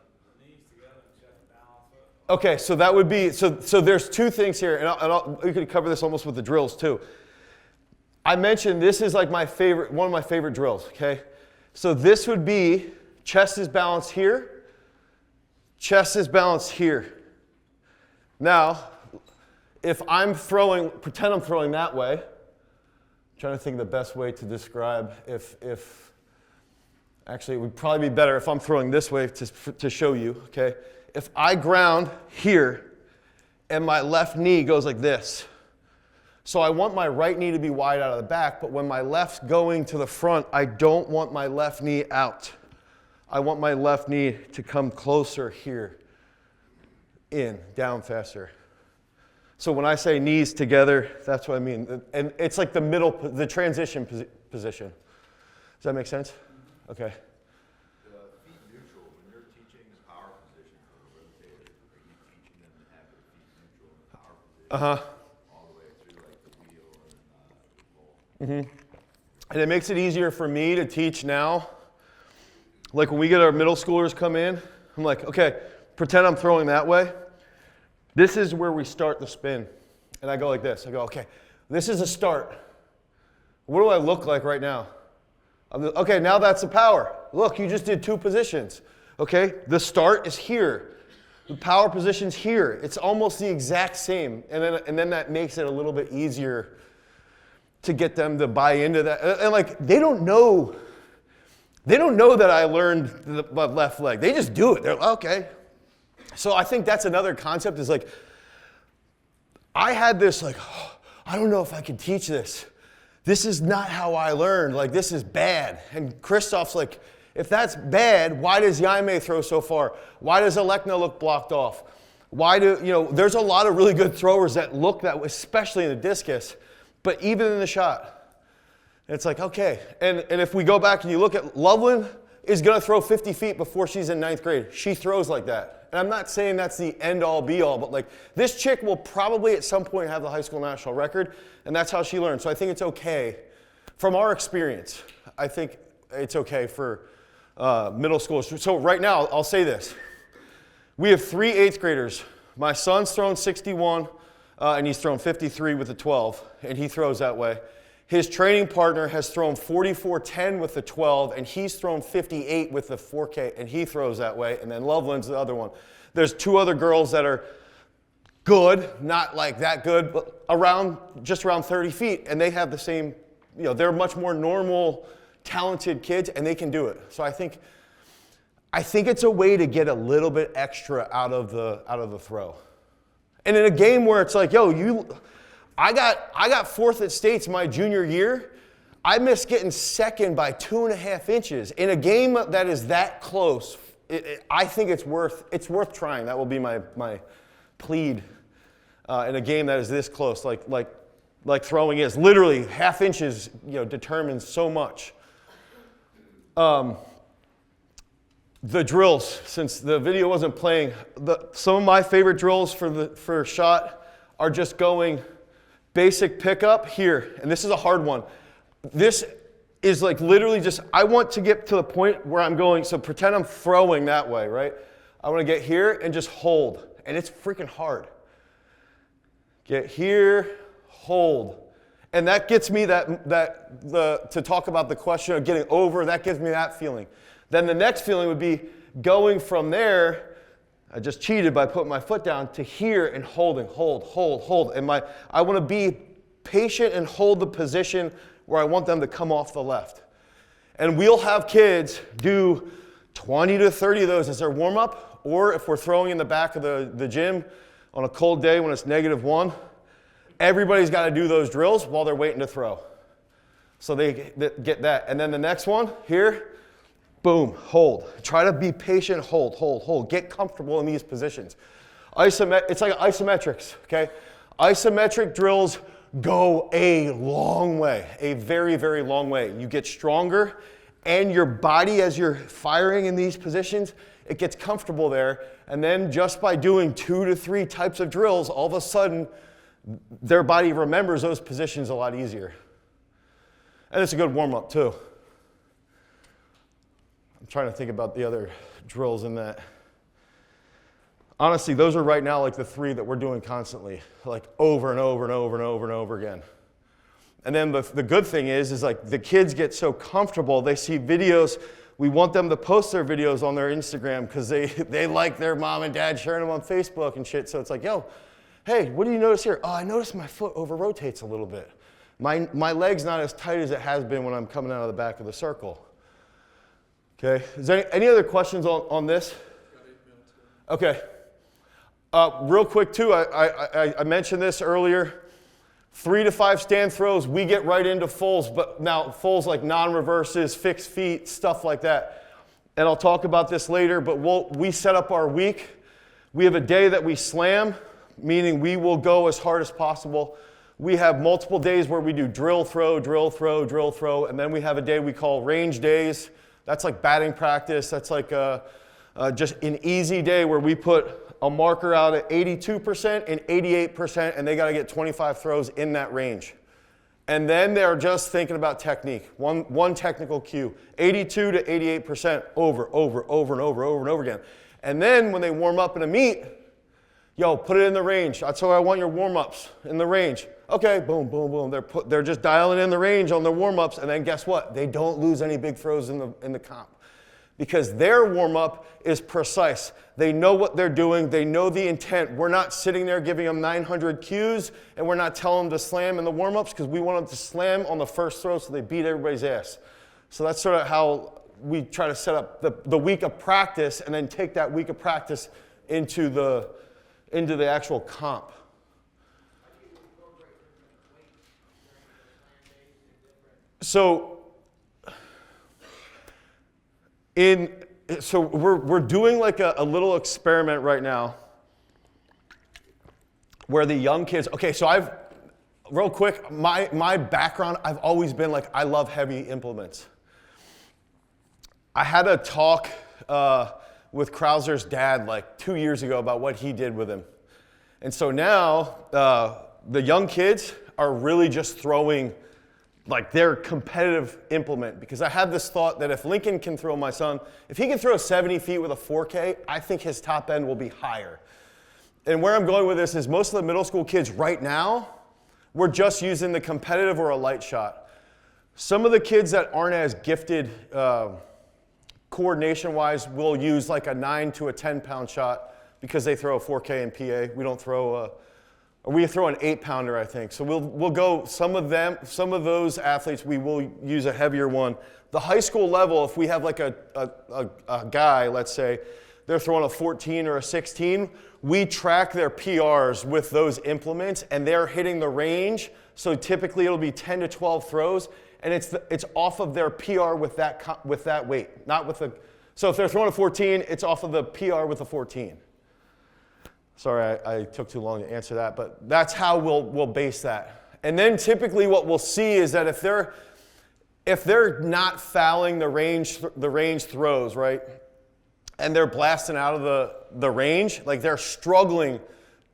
knees together and check the balance up. Okay, so that would be, so there's two things here, and we could cover this almost with the drills too. I mentioned this is like one of my favorite drills, okay? So this would be chest is balanced here, chest is balanced here. Now, if I'm throwing, pretend I'm throwing that way, I'm trying to think of the best way to describe actually it would probably be better if I'm throwing this way to show you, okay? If I ground here and my left knee goes like this, so I want my right knee to be wide out of the back, but when my left's going to the front, I don't want my left knee out. I want my left knee to come closer here, in, down faster. So when I say knees together, that's what I mean. And it's like the transition position. Does that make sense? Okay. The feet neutral, when you're teaching the power position for a rotator, are you teaching them to have their feet neutral in the power position? All the way through like the wheel and the pole? And it makes it easier for me to teach now. Like when we get our middle schoolers come in, I'm like, okay, pretend I'm throwing that way. This is where we start the spin. And I go like this. I go, okay, this is a start. What do I look like right now? Okay, now that's the power. Look, you just did 2 positions. Okay, the start is here. The power position's here. It's almost the exact same. And then that makes it a little bit easier to get them to buy into that. And like, they don't know that I learned the left leg. They just do it. They're like, okay. So I think that's another concept is like, I had this like, oh, I don't know if I can teach this. This is not how I learned. Like, this is bad. And Kristoff's like, if that's bad, why does Yaime throw so far? Why does Alekna look blocked off? Why there's a lot of really good throwers that look that way, especially in the discus, but even in the shot. And it's like, okay. And if we go back and you look at Loveland is going to throw 50 feet before she's in 9th grade. She throws like that. And I'm not saying that's the end-all, be-all, but like this chick will probably at some point have the high school national record, and that's how she learned. So I think it's okay. From our experience, I think it's okay for middle schoolers. So right now, I'll say this. We have 3 8th graders. My son's thrown 61, and he's thrown 53 with the 12, and he throws that way. His training partner has thrown 44-10 with the 12, and he's thrown 58 with the 4K, and he throws that way. And then Loveland's the other one. There's 2 other girls that are good, not like that good, but just around 30 feet, and they have the same, they're much more normal, talented kids, and they can do it. So I think it's a way to get a little bit extra out of the throw. And in a game where it's like, I got 4th at States my junior year. I missed getting 2nd by 2.5 inches. In a game that is that close, I think it's worth trying. That will be my plead in a game that is this close. Like throwing is literally 1/2 inches. Determines so much. The drills, since the video wasn't playing, some of my favorite drills for shot are just going basic pickup here, and this is a hard one. This is like literally just, I want to get to the point where I'm going, so pretend I'm throwing that way, right? I want to get here and just hold, and it's freaking hard. Get here, hold. And that gets me to talk about the question of getting over, that gives me that feeling. Then the next feeling would be going from there, I just cheated by putting my foot down, to here and holding, hold. And I want to be patient and hold the position where I want them to come off the left. And we'll have kids do 20 to 30 of those as their warm-up, or if we're throwing in the back of the gym on a cold day when it's -1, everybody's got to do those drills while they're waiting to throw. So they get that. And then the next one, here, boom, hold. Try to be patient, hold. Get comfortable in these positions. It's like isometrics, okay? Isometric drills go a long way, a very, very long way. You get stronger, and your body, as you're firing in these positions, it gets comfortable there. And then just by doing 2 to 3 types of drills, all of a sudden, their body remembers those positions a lot easier. And it's a good warm-up too. I'm trying to think about the other drills in that. Honestly, those are right now like the 3 that we're doing constantly, like over and over and over and over and over again. And then the good thing is like the kids get so comfortable, they see videos. We want them to post their videos on their Instagram because they like their mom and dad sharing them on Facebook and shit. So it's like, yo, hey, what do you notice here? Oh, I noticed my foot over-rotates a little bit. My leg's not as tight as it has been when I'm coming out of the back of the circle. Okay, is there any other questions on this? Okay. Real quick too, I mentioned this earlier. 3 to 5 stand throws, we get right into fulls, but now fulls like non-reverses, fixed feet, stuff like that. And I'll talk about this later, but we set up our week. We have a day that we slam, meaning we will go as hard as possible. We have multiple days where we do drill, throw, drill, throw, drill, throw, and then we have a day we call range days. That's like batting practice. That's like just an easy day where we put a marker out at 82% and 88%, and they got to get 25 throws in that range. And then they're just thinking about technique. One technical cue, 82 to 88% over and over again. And then when they warm up in a meet, yo, put it in the range. That's how I want your warm-ups, in the range. Okay, boom, boom, boom. They're just dialing in the range on their warm-ups, and then guess what? They don't lose any big throws in the comp. Because their warm-up is precise. They know what they're doing. They know the intent. We're not sitting there giving them 900 cues, and we're not telling them to slam in the warm-ups because we want them to slam on the first throw so they beat everybody's ass. So that's sort of how we try to set up the week of practice and then take that week of practice into the actual comp. So we're doing like a little experiment right now where the young kids, okay, so real quick, my background, I've always been like, I love heavy implements. I had a talk with Krauser's dad like 2 years ago about what he did with him. And so now the young kids are really just throwing like their competitive implement, because I had this thought that if Lincoln can throw, my son, if he can throw 70 feet with a 4K, I think his top end will be higher. And where I'm going with this is most of the middle school kids right now, we're just using the competitive or a light shot. Some of the kids that aren't as gifted coordination-wise will use like a 9 to a 10-pound shot because they throw a 4K in PA. We don't throw we throw an 8-pounder, I think. So we'll go, some of those athletes, we will use a heavier one. The high school level, if we have like a guy, let's say, they're throwing a 14 or a 16, we track their PRs with those implements, and they're hitting the range. So typically it'll be 10 to 12 throws, and it's off of their PR with that weight, not with the. So if they're throwing a 14, it's off of the PR with a 14. Sorry, I took too long to answer that, but that's how we'll base that. And then typically what we'll see is that if they're not fouling the range throws, right, and they're blasting out of the range, like they're struggling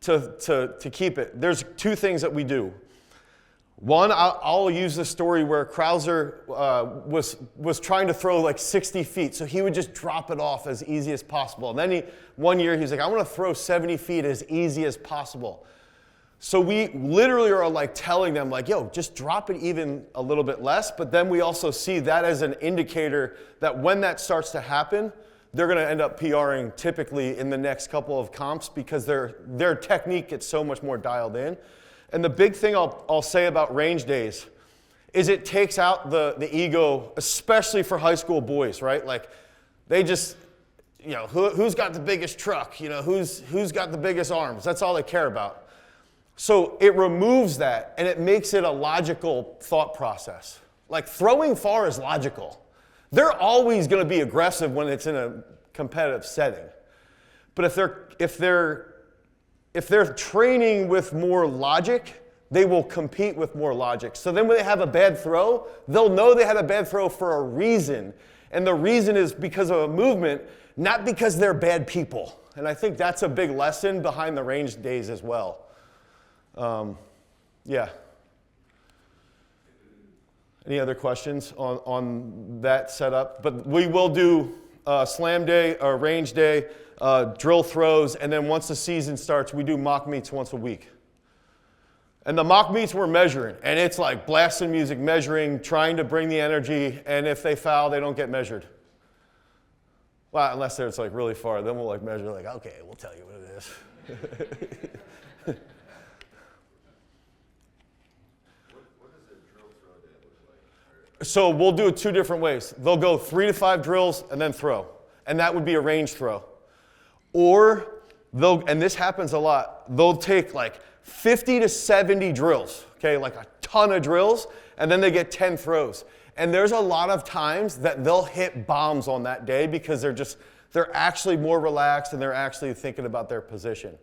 to keep it, there's 2 things that we do. One, I'll use the story where Krauser was trying to throw like 60 feet, so he would just drop it off as easy as possible. And then one year he was like, I want to throw 70 feet as easy as possible. So we literally are like telling them like, yo, just drop it even a little bit less. But then we also see that as an indicator that when that starts to happen, they're going to end up PRing typically in the next couple of comps because their technique gets so much more dialed in. And the big thing I'll say about range days is it takes out the ego, especially for high school boys, right? Like they just, you know, who's got the biggest truck? You know, who's got the biggest arms? That's all they care about. So it removes that and it makes it a logical thought process. Like throwing far is logical. They're always going to be aggressive when it's in a competitive setting. But if they're training with more logic, they will compete with more logic. So then when they have a bad throw, they'll know they had a bad throw for a reason. And the reason is because of a movement, not because they're bad people. And I think that's a big lesson behind the range days as well. Yeah. Any other questions on that setup? But we will do slam day, or range day, drill throws, and then once the season starts, we do mock meets once a week. And the mock meets we're measuring, and it's like blasting music, measuring, trying to bring the energy, and if they foul, they don't get measured. Well, unless it's like really far, then we'll like measure, like, okay, we'll tell you what it is. What does a drill throw day look like? So we'll do it 2 different ways. They'll go 3 to 5 drills and then throw. And that would be a range throw. Or they'll, and this happens a lot, they'll take like 50 to 70 drills, okay, like a ton of drills, and then they get 10 throws. And there's a lot of times that they'll hit bombs on that day because they're actually more relaxed and they're actually thinking about their position.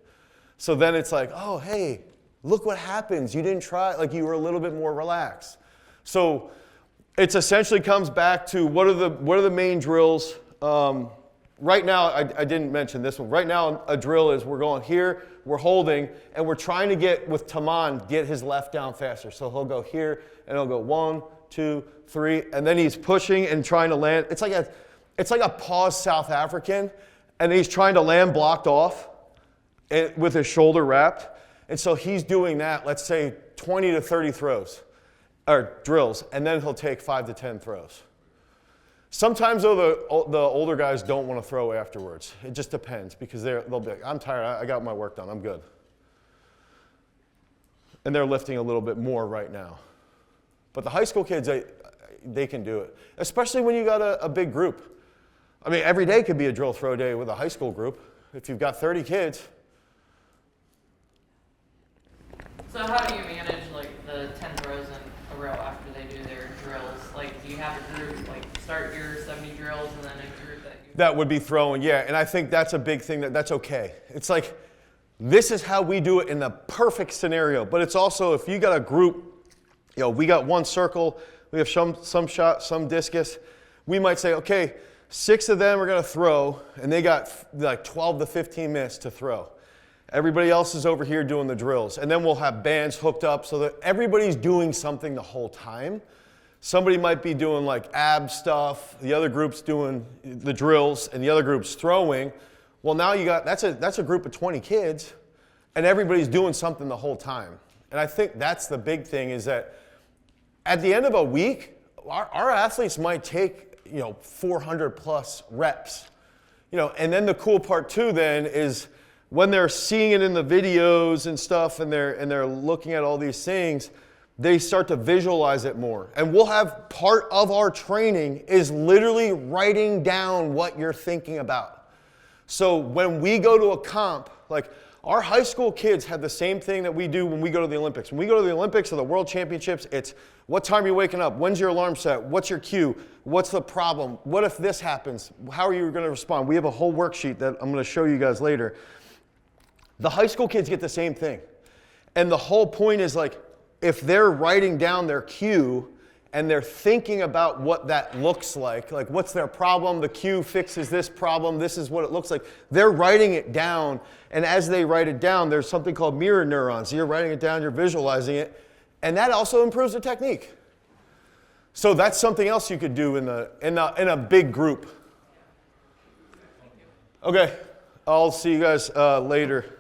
So then it's like, oh, hey, look what happens. You didn't try, like you were a little bit more relaxed. So it essentially comes back to what are the main drills. Right now, I didn't mention this one. Right now, a drill is we're going here, we're holding, and we're trying to get, with Taman, get his left down faster. So he'll go here, and he'll go 1, 2, 3, and then he's pushing and trying to land. It's like a paused South African, and he's trying to land blocked off with his shoulder wrapped. And so he's doing that, let's say 20 to 30 throws, or drills, and then he'll take 5 to 10 throws. Sometimes, though, the older guys don't want to throw afterwards. It just depends because they'll be like, I'm tired, I got my work done, I'm good. And they're lifting a little bit more right now. But the high school kids, they can do it, especially when you got a big group. I mean, every day could be a drill throw day with a high school group. If you've got 30 kids. So how do you manage like the 10 throws in a row after they do their drills? Like, do you have a group, like start your 70 drills and then a group that you... That would be throwing, yeah. And I think that's a big thing that's okay. It's like, this is how we do it in the perfect scenario. But it's also, if you got a group, you know, we got one circle, we have some shot, some discus, we might say, okay, 6 of them are going to throw, and they got like 12 to 15 minutes to throw. Everybody else is over here doing the drills. And then we'll have bands hooked up so that everybody's doing something the whole time. Somebody might be doing like ab stuff, the other group's doing the drills, and the other group's throwing. Well, now you got, that's a group of 20 kids, and everybody's doing something the whole time. And I think that's the big thing is that at the end of a week, our athletes might take, 400 plus reps. And then the cool part too then is when they're seeing it in the videos and stuff and they're looking at all these things, they start to visualize it more. And we'll have part of our training is literally writing down what you're thinking about. So when we go to a comp, like our high school kids have the same thing that we do when we go to the Olympics. When we go to the Olympics or the World Championships, it's what time are you waking up? When's your alarm set? What's your cue? What's the problem? What if this happens? How are you going to respond? We have a whole worksheet that I'm going to show you guys later. The high school kids get the same thing. And the whole point is like, if they're writing down their cue and they're thinking about what that looks like what's their problem, the cue fixes this problem, this is what it looks like. They're writing it down, and as they write it down, there's something called mirror neurons. You're writing it down, you're visualizing it, and that also improves the technique. So that's something else you could do in a big group. Okay, I'll see you guys later.